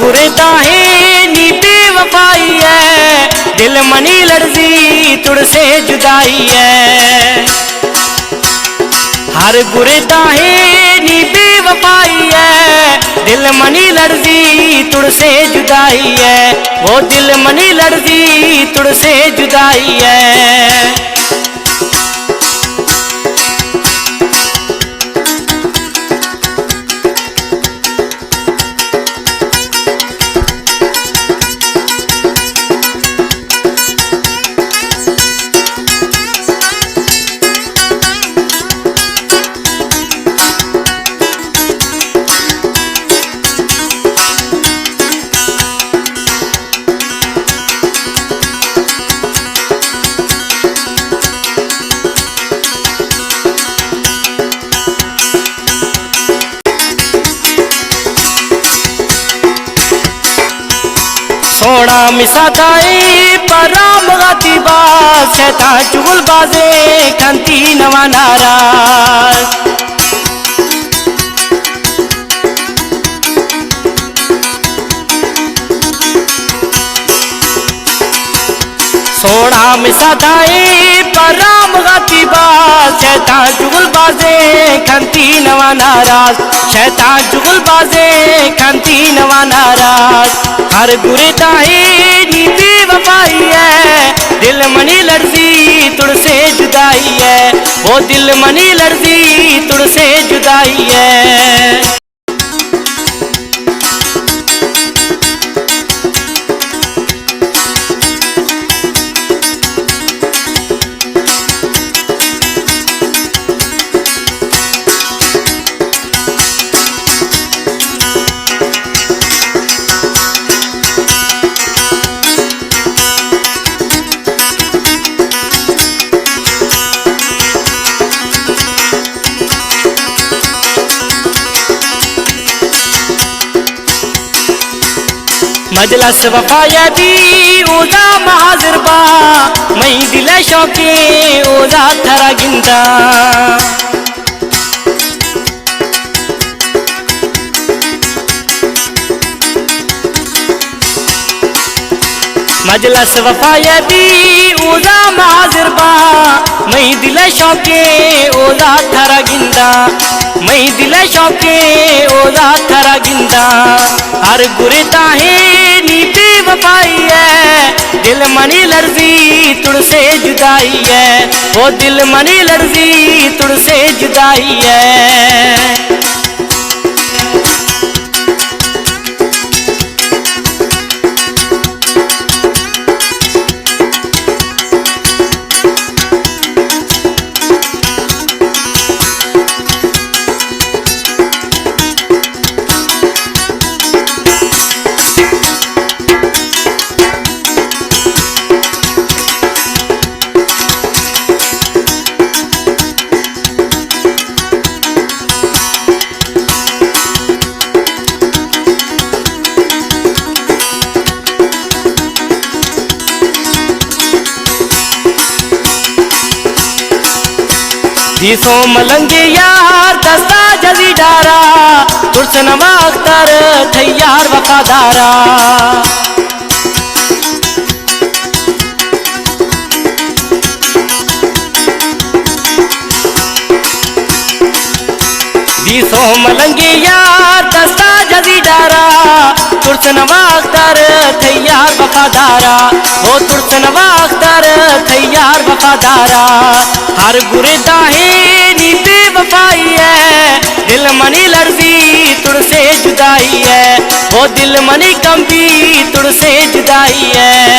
गुरे ताहे नी बेवफाई है, दिल मनी लड़जी तुड़से जुदाई है। हर गुरे ताहे नी बेवफाई है, दिल मनी लड़जी तुड़से जुदाई है। वो दिल मनी लड़जी तुड़से जुदाई है। सोना मिसा थाए पराम गाती बात, शैतान चुगल बाजे खंती नवा नाराज। सोना मिसा थाए पराम गाती बात, शैतान चुगल बाजे खंती नवा नाराज। शैतान चुगल बाजे खंती नवा नाराज। हर गुरे ताहे नी बेवफाई है, दिल मनी लड़जी तुड़से जुदाई है। वो दिल मनी लड़जी तुड़से जुदाई है। मजलस वफाया भी ओजा महाजिर बा, मई दिल शौके ओजा थरा गिंदा। मजलस वफाया भी ओजा महाजिर बा, मई दिल शौके ओजा थरा गिंदा। मई दिल शौके ओजा थरा गिंदा। हर गुरे ताहे नी बेवफाई है, दिल मनी लड़जी तुड़से जुदाई है। वो दिल मनी लड़जी तुड़से जुदाई है। दिसो मलंगे यार दस्ता जजी डारा, तुरसन अख्तर थे यार वफादारा। दिसो मलंगे यार दस्ता जजी डारा, तुरसन अख्तर थे यार वफादारा। वो तुरसन अख्तर थे यार वफादारा। हर गुरे ताहे नी बेवफाई है, दिल मनी लड़जी तुड़से जुदाई है। वो दिल मनी कंबी तुड़से जुदाई है।